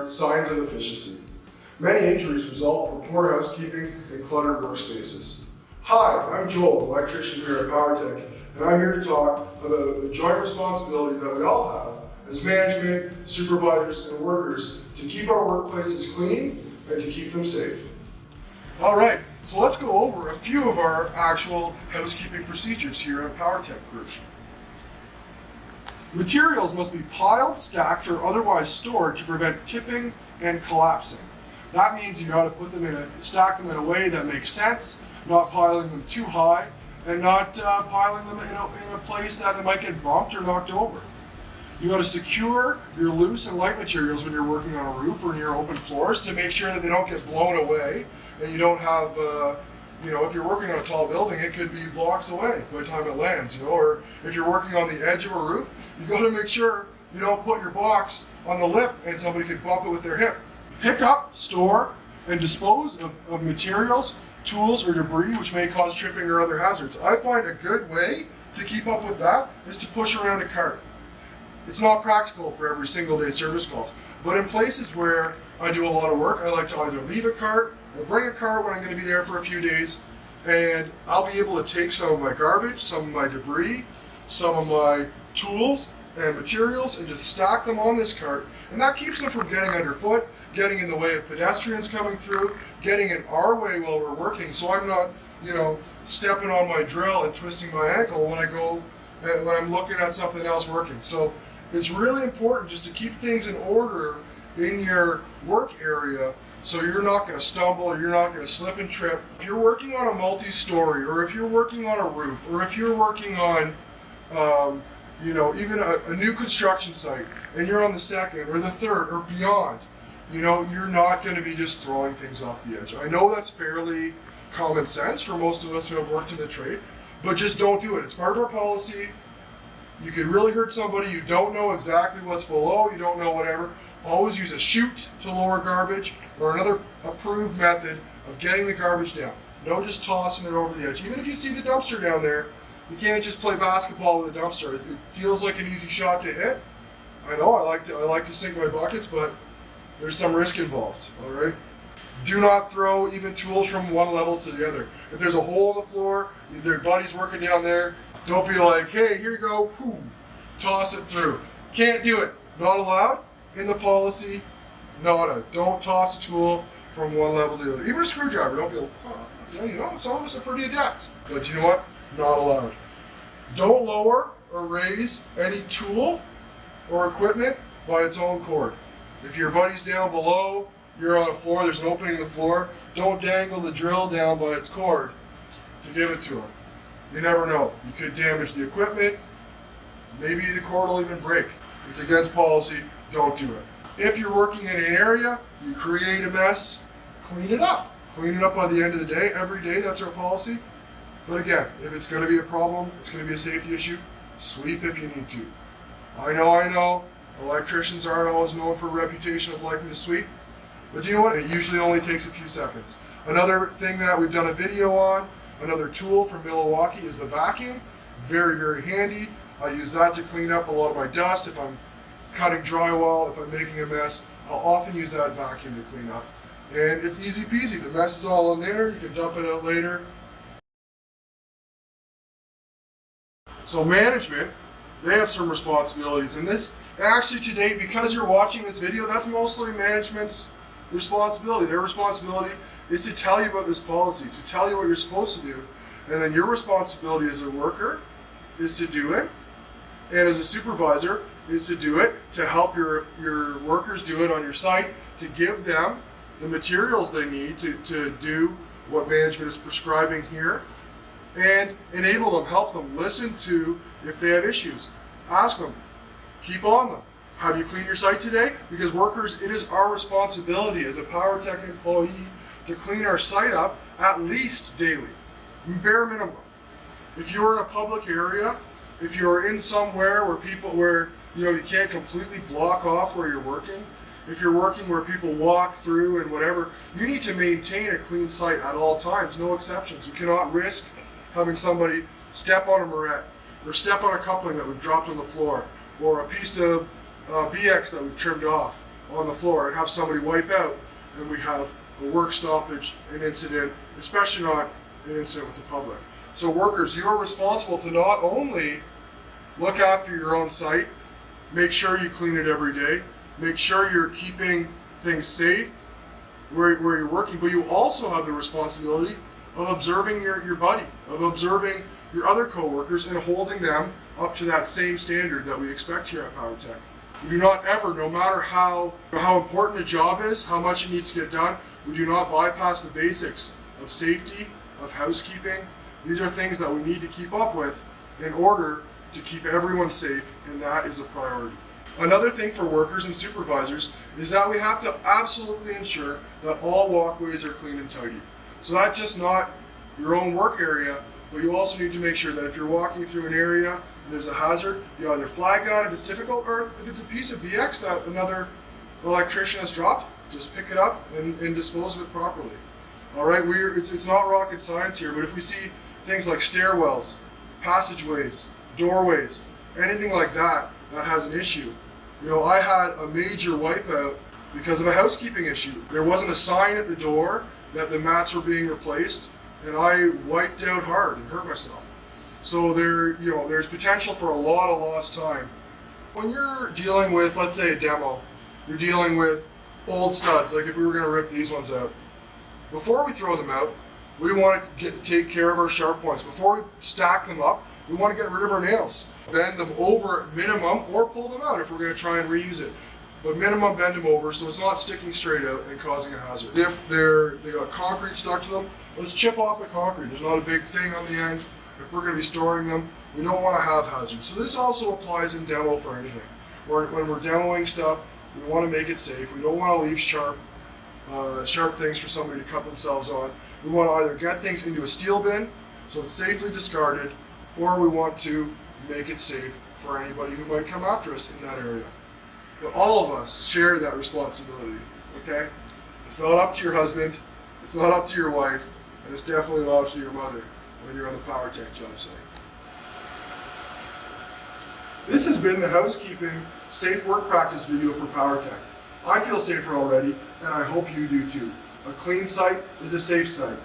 are signs of efficiency. Many injuries result from poor housekeeping and cluttered workspaces. Hi, I'm Joel, electrician here at Power-Tek, and I'm here to talk about the joint responsibility that we all have as management, supervisors, and workers to keep our workplaces clean and to keep them safe. All right, so let's go over a few of our actual housekeeping procedures here at Power-Tek Group. Materials must be piled, stacked, or otherwise stored to prevent tipping and collapsing. That means you got to stack them in a way that makes sense, not piling them too high, and not piling them in a place that they might get bumped or knocked over. You got to secure your loose and light materials when you're working on a roof or near open floors to make sure that they don't get blown away, and you don't have, if you're working on a tall building, it could be blocks away by the time it lands, or if you're working on the edge of a roof, you got to make sure you don't put your box on the lip and somebody could bump it with their hip. Pick up, store, and dispose of materials, tools, or debris which may cause tripping or other hazards. I find a good way to keep up with that is to push around a cart. It's not practical for every single day service calls, but in places where I do a lot of work, I like to either leave a cart or bring a cart when I'm going to be there for a few days, and I'll be able to take some of my garbage, some of my debris, some of my tools and materials, and just stack them on this cart, and that keeps them from getting underfoot, getting in the way of pedestrians coming through, getting in our way while we're working, so I'm not, stepping on my drill and twisting my ankle when I'm looking at something else working. So it's really important just to keep things in order in your work area so you're not going to stumble or you're not going to slip and trip. If you're working on a multi-story, or if you're working on a roof, or if you're working on even a new construction site and you're on the second or the third or beyond, you're not going to be just throwing things off the edge. I know that's fairly common sense for most of us who have worked in the trade, but just don't do it. It's part of our policy. You could really hurt somebody. You don't know exactly what's below. You don't know whatever. Always use a chute to lower garbage or another approved method of getting the garbage down. No just tossing it over the edge. Even if you see the dumpster down there, you can't just play basketball with a dumpster. It feels like an easy shot to hit. I know I like to sink my buckets, but there's some risk involved, all right? Do not throw even tools from one level to the other. If there's a hole in the floor, their buddy's working down there, don't be like, hey, here you go, whoo, toss it through. Can't do it. Not allowed. In the policy, nada. Don't toss a tool from one level to the other. Even a screwdriver, don't be like, some of us are pretty adept. But you know what? Not allowed. Don't lower or raise any tool or equipment by its own cord. If your buddy's down below, you're on a floor, there's an opening in the floor, don't dangle the drill down by its cord to give it to him. You never know. You could damage the equipment. Maybe the cord will even break. It's against policy. Don't do it. If you're working in an area, you create a mess, clean it up. Clean it up by the end of the day. Every day, that's our policy. But again, if it's going to be a problem, it's going to be a safety issue, sweep if you need to. I know. Electricians aren't always known for a reputation of liking to sweep. But you know what? It usually only takes a few seconds. Another thing that we've done a video on, another tool from Milwaukee, is the vacuum. Very, very handy. I use that to clean up a lot of my dust. If I'm cutting drywall, if I'm making a mess, I'll often use that vacuum to clean up. And it's easy peasy. The mess is all in there. You can dump it out later. So management, they have some responsibilities in this. Actually, to date, because you're watching this video, that's mostly management's responsibility. Their responsibility is to tell you about this policy, to tell you what you're supposed to do. And then your responsibility as a worker is to do it. And as a supervisor is to do it, to help your workers do it on your site, to give them the materials they need to do what management is prescribing here, and enable them, help them, listen to if they have issues. Ask them, keep on them. Have you cleaned your site today? Because workers, it is our responsibility as a Power-Tek employee to clean our site up at least daily, bare minimum. If you're in a public area, if you're in somewhere where you can't completely block off where you're working, if you're working where people walk through and whatever, you need to maintain a clean site at all times, no exceptions. You cannot risk having somebody step on a moret or step on a coupling that we've dropped on the floor or a piece of BX that we've trimmed off. on the floor and have somebody wipe out, and we have a work stoppage, an incident, especially not an incident with the public. So workers, you are responsible to not only look after your own site, make sure you clean it every day, make sure you're keeping things safe where you're working, but you also have the responsibility of observing your buddy, of observing your other coworkers and holding them up to that same standard that we expect here at Power-Tek. We do not ever, no matter how important a job is, how much it needs to get done, we do not bypass the basics of safety, of housekeeping. These are things that we need to keep up with in order to keep everyone safe, and that is a priority. Another thing for workers and supervisors is that we have to absolutely ensure that all walkways are clean and tidy. So that's just not your own work area, but you also need to make sure that if you're walking through an area and there's a hazard, you either flag that if it's difficult, or if it's a piece of BX that another electrician has dropped, just pick it up and dispose of it properly. All right, it's not rocket science here, but if we see things like stairwells, passageways, doorways, anything like that has an issue. I had a major wipeout because of a housekeeping issue. There wasn't a sign at the door that the mats were being replaced, and I wiped out hard and hurt myself. So there's potential for a lot of lost time. When you're dealing with, let's say, a demo, you're dealing with old studs, like if we were going to rip these ones out. Before we throw them out, we want to take care of our sharp points. Before we stack them up, we want to get rid of our nails. Bend them over at minimum, or pull them out if we're going to try and reuse it. But minimum, bend them over so it's not sticking straight out and causing a hazard. If they got concrete stuck to them, let's chip off the concrete. There's not a big thing on the end. If we're going to be storing them, we don't want to have hazards. So this also applies in demo for anything. When we're demoing stuff, we want to make it safe. We don't want to leave sharp things for somebody to cut themselves on. We want to either get things into a steel bin so it's safely discarded, or we want to make it safe for anybody who might come after us in that area. But all of us share that responsibility, okay? It's not up to your husband, it's not up to your wife, and it's definitely not up to your mother when you're on the Power-Tek job site. This has been the housekeeping safe work practice video for Power-Tek. I feel safer already, and I hope you do too. A clean site is a safe site.